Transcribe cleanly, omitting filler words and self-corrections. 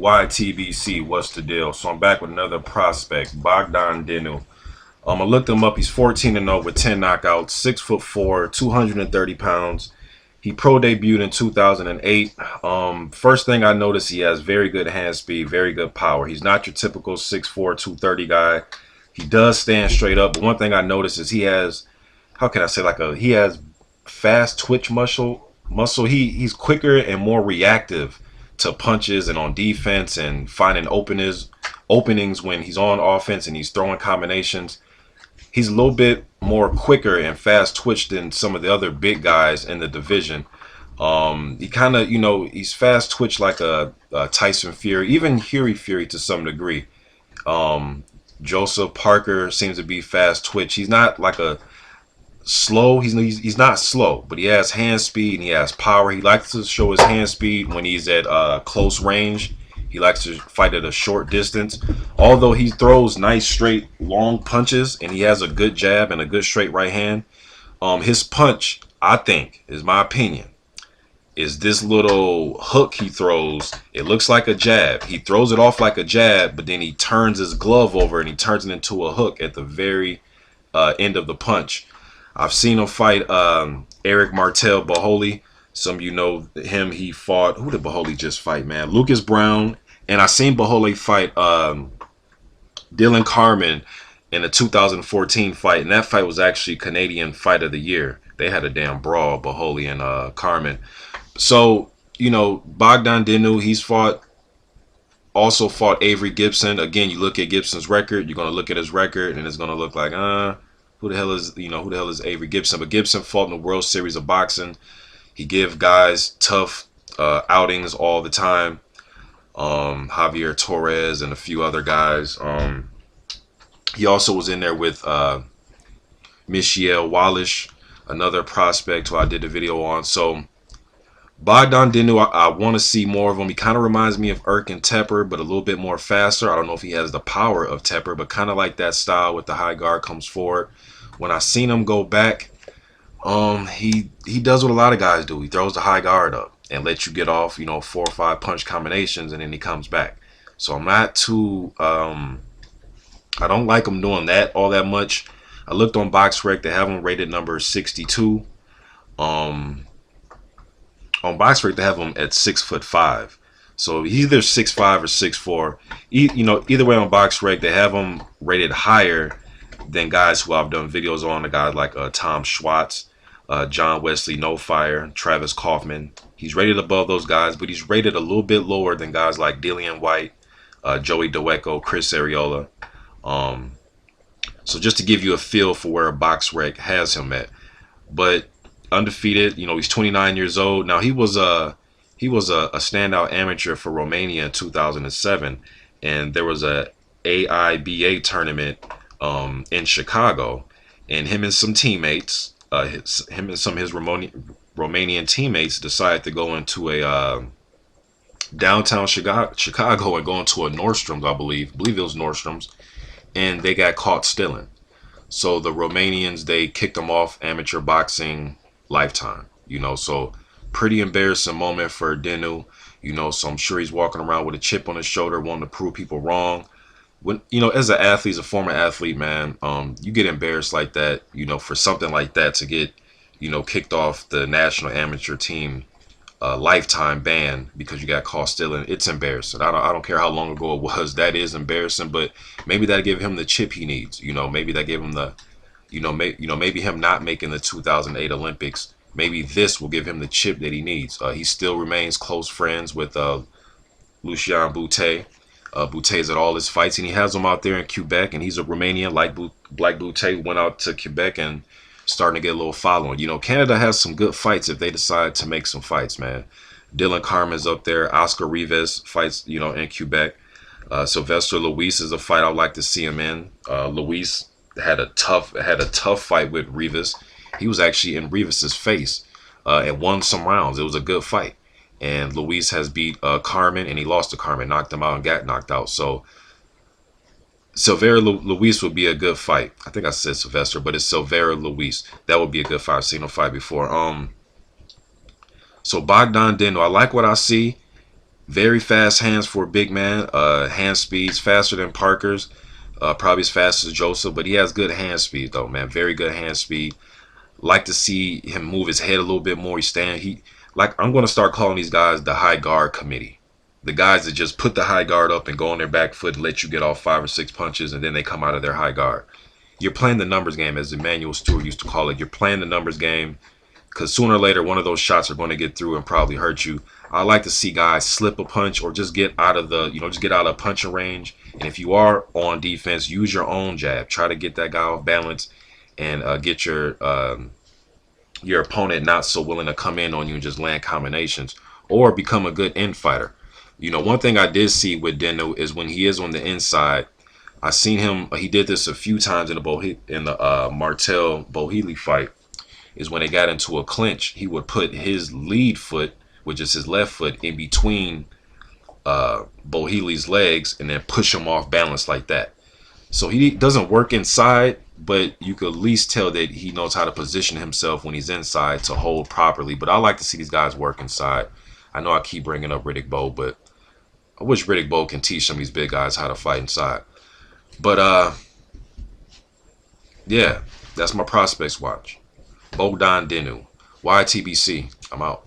YTBC, what's the deal? So I'm back with another prospect, Bogdan Dinu. I looked him up. He's 14-0 with 10 knockouts, 6'4", 230 pounds. He pro debuted in 2008. First thing I noticed, he has very good hand speed, very good power. He's not your typical 6'4", 230 guy. He does stand straight up, but one thing I noticed is he has, how can I say, he has fast twitch muscle. He's quicker and more reactive to punches and on defense and finding openings when he's on offense and he's throwing combinations. He's a little bit more quicker and fast twitch than some of the other big guys in the division. He kind of, he's fast twitch like a Tyson Fury, even Huey Fury to some degree. Joseph Parker seems to be fast twitch. He's not like a slow. He's not slow, but he has hand speed and he has power. He likes to show his hand speed when he's at close range. He likes to fight at a short distance. Although he throws nice straight long punches and he has a good jab and a good straight right hand. His punch, I think, is my opinion, is this little hook he throws. It looks like a jab. He throws it off like a jab, but then he turns his glove over and he turns it into a hook at the very end of the punch. I've seen him fight Eric Martel Baholi. Some of you know him. He fought, who did Baholi just fight, man? Lucas Brown. And I seen Baholi fight Dylan Carmen in a 2014 fight. And that fight was actually Canadian Fight of the Year. They had a damn brawl, Baholi and Carmen. So, Bogdan Dinu, he's also fought Avery Gibson. Again, you look at Gibson's record, you're going to look at his record, and it's going to look like, who the hell is Avery Gibson? But Gibson fought in the World Series of Boxing. He give guys tough outings all the time. Javier Torres and a few other guys. He also was in there with Michiel Wallish, another prospect who I did a video on. So Bogdan Dinu, I want to see more of him. He kind of reminds me of Erkin Tepper, but a little bit more faster. I don't know if he has the power of Tepper, but kind of like that style with the high guard comes forward. When I seen him go back, he does what a lot of guys do. He throws the high guard up and lets you get off, 4 or 5 punch combinations, and then he comes back. So I'm not too, I don't like him doing that all that much. I looked on BoxRec. They have him rated number 62. On BoxRec, they have him at 6'5". So he's either 6'5" or 6'4". Either way on BoxRec, they have him rated higher than guys who I've done videos on. The guys like Tom Schwartz, John Wesley No Fire, Travis Kaufman. He's rated above those guys, but he's rated a little bit lower than guys like Dillian White, Joey Daweko, Chris Arreola. So just to give you a feel for where BoxRec has him at. But undefeated, he's 29 years old. Now he was a standout amateur for Romania in 2007, and there was a AIBA tournament in Chicago, and him and some teammates, him and some of his Romanian teammates decided to go into a downtown Chicago and go into a Nordstrom's, I believe it was Nordstrom's, and they got caught stealing. So the Romanians, they kicked them off amateur boxing lifetime, so pretty embarrassing moment for Dinu, so I'm sure he's walking around with a chip on his shoulder wanting to prove people wrong. When as an athlete, as a former athlete, man, you get embarrassed like that, for something like that to get kicked off the national amateur team lifetime ban because you got caught stealing. It's embarrassing. I don't care how long ago it was. That is embarrassing, but maybe that gave him the chip he needs. Maybe that gave him the maybe him not making the 2008 Olympics, maybe this will give him the chip that he needs. He still remains close friends with Lucien Boutet. Boutet's at all his fights, and he has him out there in Quebec, and he's a Romanian. Like Boutet went out to Quebec and starting to get a little following. Canada has some good fights if they decide to make some fights, man. Dylan Carmen's up there. Oscar Rivas fights, in Quebec. Sylvester Luis is a fight I'd like to see him in. Luis had a tough fight with Rivas. He was actually in Rivas's face and won some rounds. It was a good fight. And Luis has beat Carmen, and he lost to Carmen, knocked him out and got knocked out. So Silveira Luis would be a good fight. I think I said Sylvester, but it's Silveira Luis. That would be a good fight. I've seen him fight before. So Bogdan Dinu, I like what I see. Very fast hands for a big man. Hand speeds faster than Parker's. Probably as fast as Joseph, but he has good hand speed though, man. Very good hand speed. Like to see him move his head a little bit more. I'm gonna start calling these guys the high guard committee. The guys that just put the high guard up and go on their back foot and let you get off 5 or 6 punches and then they come out of their high guard. You're playing the numbers game, as Emmanuel Stewart used to call it. You're playing the numbers game because sooner or later one of those shots are going to get through and probably hurt you. I like to see guys slip a punch or just get out of just get out of punching range. And if you are on defense, use your own jab. Try to get that guy off balance and get your opponent not so willing to come in on you and just land combinations, or become a good infighter. One thing I did see with Dinu is when he is on the inside, I seen him. He did this a few times in the Martel Bohili fight. Is when they got into a clinch, he would put his lead foot, which is his left foot, in between Bohili's legs and then push him off balance like that. So he doesn't work inside, but you could at least tell that he knows how to position himself when he's inside to hold properly. But I like to see these guys work inside. I know I keep bringing up Riddick Bowe, but I wish Riddick Bowe can teach some of these big guys how to fight inside. But yeah, that's my prospects watch. Bogdan Dinu, YTBC. I'm out.